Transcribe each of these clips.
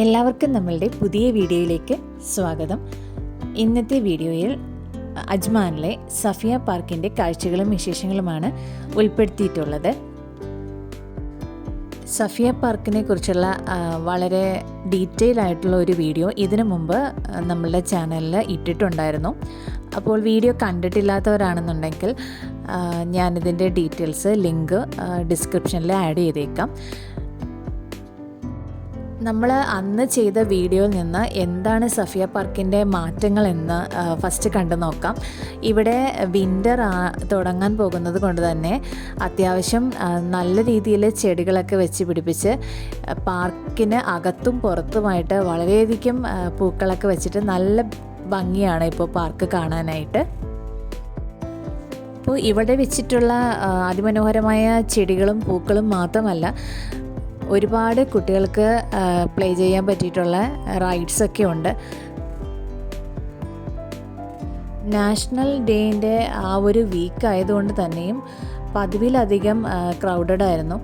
എല്ലാവർക്കും നമ്മളുടെ പുതിയ വീഡിയോയിലേക്ക് സ്വാഗതം. ഇന്നത്തെ വീഡിയോയിൽ അജ്മാനിലെ സഫിയ പാർക്കിൻ്റെ കാഴ്ചകളും വിശേഷങ്ങളുമാണ് ഉൾപ്പെടുത്തിയിട്ടുള്ളത്. സഫിയ പാർക്കിനെ കുറിച്ചുള്ള വളരെ ഡീറ്റെയിൽ ആയിട്ടുള്ള ഒരു വീഡിയോ ഇതിനു മുമ്പ് നമ്മളുടെ ചാനലിൽ ഇട്ടിട്ടുണ്ടായിരുന്നു. അപ്പോൾ വീഡിയോ കണ്ടിട്ടില്ലാത്തവരാണെന്നുണ്ടെങ്കിൽ ഞാനിതിൻ്റെ ഡീറ്റെയിൽസ് ലിങ്ക് ഡിസ്ക്രിപ്ഷനിൽ ആഡ് ചെയ്തേക്കാം. നമ്മൾ അന്ന് ചെയ്ത വീഡിയോയിൽ നിന്ന് എന്താണ് സഫിയ പാർക്കിൻ്റെ മാറ്റങ്ങളെന്ന് ഫസ്റ്റ് കണ്ടു നോക്കാം. ഇവിടെ വിൻ്റർ തുടങ്ങാൻ പോകുന്നത് കൊണ്ട് തന്നെ അത്യാവശ്യം നല്ല രീതിയിൽ ചെടികളൊക്കെ വെച്ച് പിടിപ്പിച്ച് പാർക്കിന് അകത്തും പുറത്തുമായിട്ട് വളരെയധികം പൂക്കളൊക്കെ വെച്ചിട്ട് നല്ല ഭംഗിയാണ് ഇപ്പോൾ പാർക്ക് കാണാനായിട്ട്. അപ്പോൾ ഇവിടെ വെച്ചിട്ടുള്ള അതിമനോഹരമായ ചെടികളും പൂക്കളും മാത്രമല്ല, ഒരുപാട് കുട്ടികൾക്ക് പ്ലേ ചെയ്യാൻ പറ്റിയിട്ടുള്ള റൈഡ്സൊക്കെ ഉണ്ട്. നാഷണൽ ഡേൻ്റെ ആ ഒരു വീക്ക് ആയതുകൊണ്ട് തന്നെയും പതിവിലധികം ക്രൗഡഡ് ആയിരുന്നു.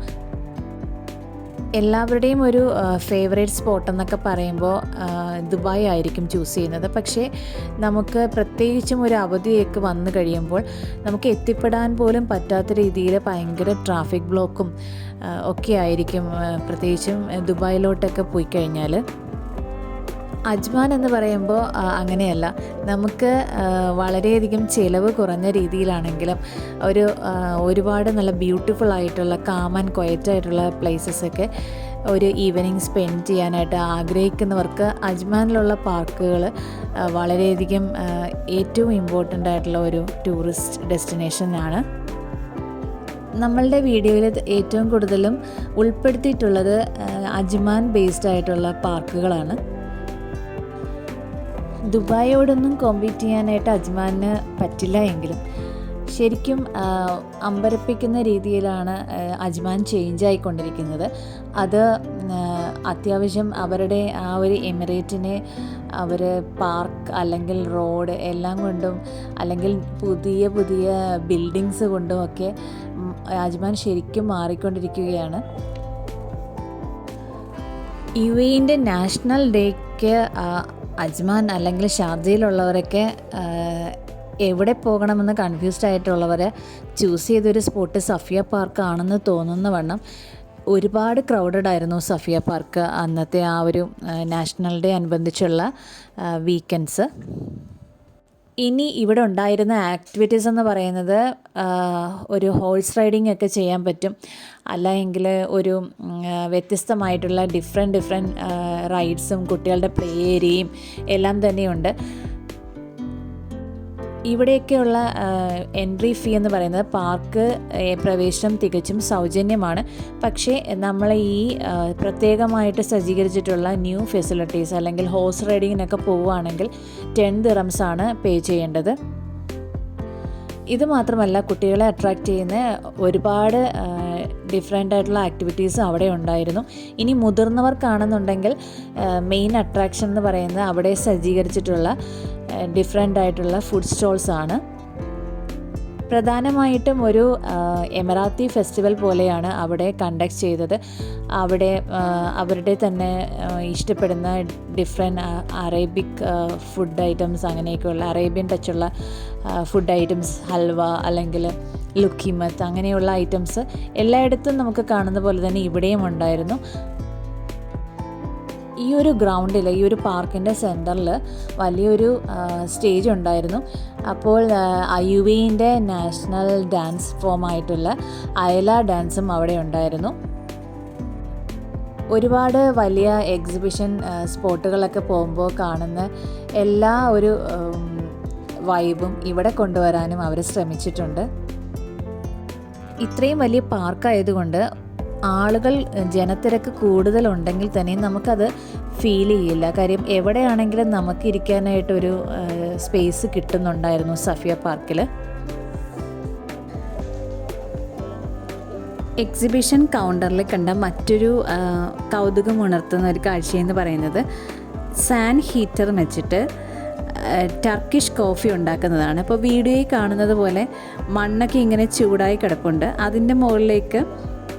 എല്ലാവരുടെയും ഒരു ഫേവറേറ്റ് സ്പോട്ട് എന്നൊക്കെ പറയുമ്പോൾ ദുബായ് ആയിരിക്കും ചൂസ് ചെയ്യുന്നത്. പക്ഷേ നമുക്ക് പ്രത്യേകിച്ചും ഒരു അവധിയൊക്കെ വന്നു കഴിയുമ്പോൾ നമുക്ക് എത്തിപ്പെടാൻ പോലും പറ്റാത്ത രീതിയിൽ ഭയങ്കര ട്രാഫിക് ബ്ലോക്കും ഒക്കെ ആയിരിക്കും, പ്രത്യേകിച്ചും ദുബായിലോട്ടൊക്കെ പോയി കഴിഞ്ഞാൽ. അജ്മാൻ എന്ന് പറയുമ്പോൾ അങ്ങനെയല്ല, നമുക്ക് വളരെയധികം ചിലവ് കുറഞ്ഞ രീതിയിലാണെങ്കിലും ഒരുപാട് നല്ല ബ്യൂട്ടിഫുൾ ആയിട്ടുള്ള കാം ആൻഡ് ക്വയറ്റായിട്ടുള്ള പ്ലേസസൊക്കെ ഒരു ഈവനിങ് സ്പെൻഡ് ചെയ്യാനായിട്ട് ആഗ്രഹിക്കുന്നവർക്ക് അജ്മാനിലുള്ള പാർക്കുകൾ വളരെയധികം ഏറ്റവും ഇമ്പോർട്ടൻ്റ് ആയിട്ടുള്ള ഒരു ടൂറിസ്റ്റ് ഡെസ്റ്റിനേഷനാണ്. നമ്മളുടെ വീഡിയോയിൽ ഏറ്റവും കൂടുതലും ഉൾപ്പെടുത്തിയിട്ടുള്ളത് അജ്മാൻ ബേസ്ഡ് ആയിട്ടുള്ള പാർക്കുകളാണ്. ദുബായോടൊന്നും കോമ്പീറ്റ് ചെയ്യാനായിട്ട് അജ്മാനിന് പറ്റില്ല എങ്കിലും ശരിക്കും അമ്പരപ്പിക്കുന്ന രീതിയിലാണ് അജ്മാൻ ചേഞ്ച് ആയിക്കൊണ്ടിരിക്കുന്നത്. അത് അത്യാവശ്യം അവരുടെ ആ ഒരു എമിറേറ്റിനെ അവർ പാർക്ക് അല്ലെങ്കിൽ റോഡ് എല്ലാം കൊണ്ടും അല്ലെങ്കിൽ പുതിയ പുതിയ ബിൽഡിങ്സ് കൊണ്ടും ഒക്കെ അജ്മാൻ ശരിക്കും മാറിക്കൊണ്ടിരിക്കുകയാണ്. UAE നാഷണൽ ഡേക്ക് അജ്മാൻ അല്ലെങ്കിൽ ഷാർജയിലുള്ളവരൊക്കെ എവിടെ പോകണമെന്ന് കൺഫ്യൂസ്ഡ് ആയിട്ടുള്ളവരെ ചൂസ് ചെയ്തൊരു സ്പോട്ട് സഫിയ പാർക്ക് ആണെന്ന് തോന്നുന്ന വണ്ണം ഒരുപാട് ക്രൗഡഡ് ആയിരുന്നു സഫിയ പാർക്ക് അന്നത്തെ ആ ഒരു നാഷണൽ ഡേ അനുബന്ധിച്ചുള്ള വീക്കെൻഡ്സ്. ഇനി ഇവിടെ ഉണ്ടായിരുന്ന ആക്ടിവിറ്റീസ് എന്ന് പറയുന്നത് ഒരു ഹോഴ്സ് റൈഡിംഗ് ഒക്കെ ചെയ്യാൻ പറ്റും, അല്ലെങ്കിൽ ഒരു വ്യത്യസ്തമായിട്ടുള്ള ഡിഫറെൻറ്റ് റൈഡ്സും കുട്ടികളുടെ പ്ലേ ഏരിയയും എല്ലാം തന്നെയുണ്ട്. ഇവിടെയൊക്കെയുള്ള എൻട്രി ഫീ എന്ന് പറയുന്നത് പാർക്ക് പ്രവേശനം തികച്ചും സൗജന്യമാണ്. പക്ഷേ നമ്മൾ ഈ പ്രത്യേകമായിട്ട് സജ്ജീകരിച്ചിട്ടുള്ള ന്യൂ ഫെസിലിറ്റീസ് അല്ലെങ്കിൽ ഹോഴ്സ് റൈഡിങ്ങിനൊക്കെ പോവുകയാണെങ്കിൽ 10 ദിറംസ് ആണ് പേ ചെയ്യേണ്ടത്. ഇത് മാത്രമല്ല, കുട്ടികളെ അട്രാക്റ്റ് ചെയ്യുന്ന ഒരുപാട് ഡിഫറെൻ്റ് ആയിട്ടുള്ള ആക്ടിവിറ്റീസ് അവിടെ ഉണ്ടായിരുന്നു. ഇനി മുതിർന്നവർക്കാണെന്നുണ്ടെങ്കിൽ മെയിൻ അട്രാക്ഷൻ എന്ന് പറയുന്നത് അവിടെ സജ്ജീകരിച്ചിട്ടുള്ള ഡിഫറെൻ്റ് ആയിട്ടുള്ള ഫുഡ് സ്റ്റോൾസ് ആണ്. പ്രധാനമായിട്ടും ഒരു എമിറാത്തി ഫെസ്റ്റിവൽ പോലെയാണ് അവിടെ കണ്ടക്ട് ചെയ്തത്. അവിടെ അവരുടെ തന്നെ ഇഷ്ടപ്പെടുന്ന ഡിഫറെൻറ്റ് അറേബ്യക് ഫുഡ് ഐറ്റംസ്, അങ്ങനെയൊക്കെയുള്ള അറേബ്യൻ ടച്ചുള്ള ഫുഡ് ഐറ്റംസ്, ഹൽവ അല്ലെങ്കിൽ ലുക്കിമത്ത് അങ്ങനെയുള്ള ഐറ്റംസ് എല്ലായിടത്തും നമുക്ക് കാണുന്ന പോലെ തന്നെ ഇവിടെയും ഉണ്ടായിരുന്നു. ഈ ഒരു ഗ്രൗണ്ടിൽ, ഈ ഒരു പാർക്കിൻ്റെ സെൻറ്ററിൽ വലിയൊരു സ്റ്റേജ് ഉണ്ടായിരുന്നു. അപ്പോൾ UAE നാഷണൽ ഡാൻസ് ഫോമായിട്ടുള്ള അയല ഡാൻസും അവിടെ ഉണ്ടായിരുന്നു. ഒരുപാട് വലിയ എക്സിബിഷൻ സ്പോട്ടുകളൊക്കെ പോകുമ്പോൾ കാണുന്ന എല്ലാ ഒരു വൈബും ഇവിടെ കൊണ്ടുവരാനും അവർ ശ്രമിച്ചിട്ടുണ്ട്. ഇത്രയും വലിയ പാർക്കായതുകൊണ്ട് ആളുകൾ, ജനത്തിരക്ക് കൂടുതലുണ്ടെങ്കിൽ തന്നെ നമുക്കത് ഫീൽ ചെയ്യില്ല. കാര്യം എവിടെയാണെങ്കിലും നമുക്ക് ഇരിക്കാനായിട്ടൊരു സ്പേസ് കിട്ടുന്നുണ്ടായിരുന്നു സഫിയ പാർക്കിൽ. എക്സിബിഷൻ കൗണ്ടറിൽ കണ്ട മറ്റൊരു കൗതുകമുണർത്തുന്ന ഒരു കാഴ്ചയെന്ന് പറയുന്നത് സാൻഡ് ഹീറ്റർ വെച്ചിട്ട് ടർക്കിഷ് കോഫി ഉണ്ടാക്കുന്നതാണ്. അപ്പോൾ വീഡിയോയിൽ കാണുന്നത് പോലെ മണ്ണൊക്കെ ഇങ്ങനെ ചൂടായി കിടപ്പുണ്ട്. അതിൻ്റെ മുകളിലേക്ക്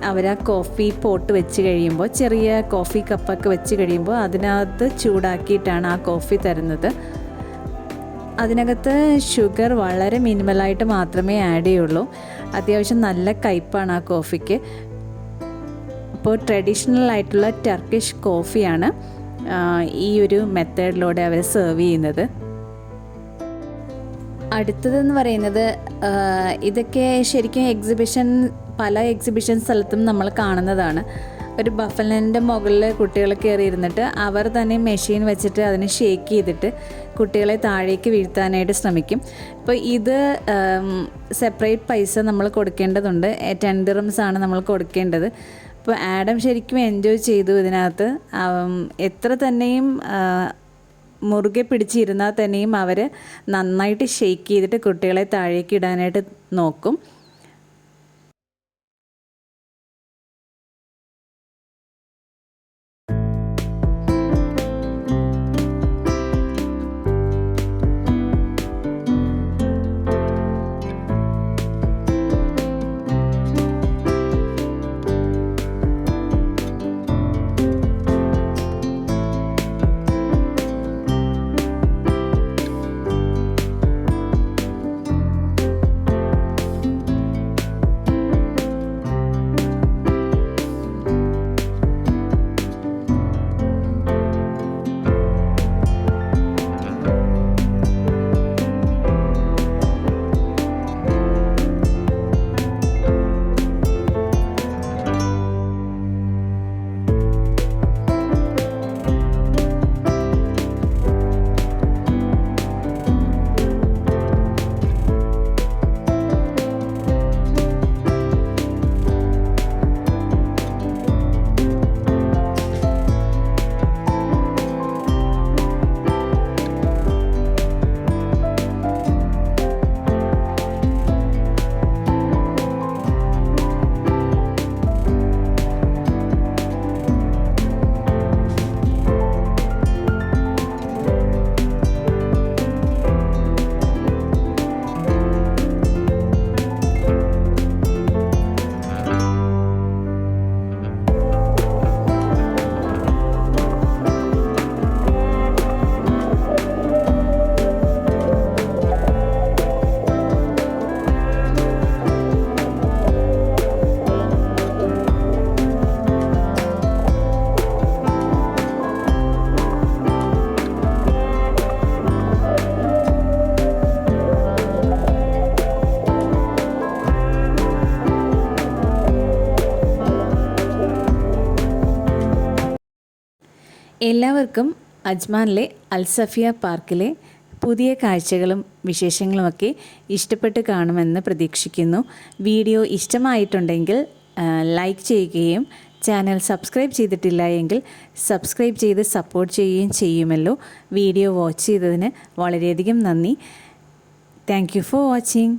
അവർ ആ കോഫി പോട്ട് വെച്ച് കഴിയുമ്പോൾ, ചെറിയ കോഫി കപ്പൊക്കെ വെച്ച് കഴിയുമ്പോൾ അതിനകത്ത് ചൂടാക്കിയിട്ടാണ് ആ കോഫി തരുന്നത്. അതിനകത്ത് ഷുഗർ വളരെ മിനിമലായിട്ട് മാത്രമേ ആഡ് ചെയ്യുള്ളൂ. അത്യാവശ്യം നല്ല കയ്പ്പാണ് ആ കോഫിക്ക്. അപ്പോൾ ട്രഡീഷണൽ ആയിട്ടുള്ള ടർക്കിഷ് കോഫിയാണ് ഈ ഒരു മെത്തേഡിലൂടെ അവർ സെർവ് ചെയ്യുന്നത്. അടുത്തതെന്ന് പറയുന്നത്, ഇതൊക്കെ ശരിക്കും പല എക്സിബിഷൻ സ്ഥലത്തും നമ്മൾ കാണുന്നതാണ്. ഒരു ബഫലിൻ്റെ മുകളിൽ കുട്ടികൾ കയറി ഇരുന്നിട്ട് അവർ തന്നെ മെഷീൻ വെച്ചിട്ട് അതിനെ ഷേക്ക് ചെയ്തിട്ട് കുട്ടികളെ താഴേക്ക് വീഴ്ത്താനായിട്ട് ശ്രമിക്കും. അപ്പോൾ ഇത് സെപ്പറേറ്റ് പൈസ നമ്മൾ കൊടുക്കേണ്ടതുണ്ട്. 10 dirhams ആണ് നമ്മൾ കൊടുക്കേണ്ടത്. അപ്പോൾ ആഡം ശരിക്കും എൻജോയ് ചെയ്തു ഇതിനകത്ത്. എത്ര തന്നെയും മുറുകെ പിടിച്ചിരുന്നാൽ തന്നെയും അവർ നന്നായിട്ട് ഷേക്ക് ചെയ്തിട്ട് കുട്ടികളെ താഴേക്ക് ഇടാനായിട്ട് നോക്കും. എല്ലാവർക്കും അജ്മാനിലെ അൽസഫിയ പാർക്കിലെ പുതിയ കാഴ്ചകളും വിശേഷങ്ങളുമൊക്കെ ഇഷ്ടപ്പെട്ട് കാണുമെന്ന് പ്രതീക്ഷിക്കുന്നു. വീഡിയോ ഇഷ്ടമായിട്ടുണ്ടെങ്കിൽ ലൈക്ക് ചെയ്യുകയും ചാനൽ സബ്സ്ക്രൈബ് ചെയ്തിട്ടില്ല എങ്കിൽ സബ്സ്ക്രൈബ് ചെയ്ത് സപ്പോർട്ട് ചെയ്യുകയും ചെയ്യുമല്ലോ. വീഡിയോ വാച്ച് ചെയ്തതിന് വളരെയധികം നന്ദി. Thank you for watching.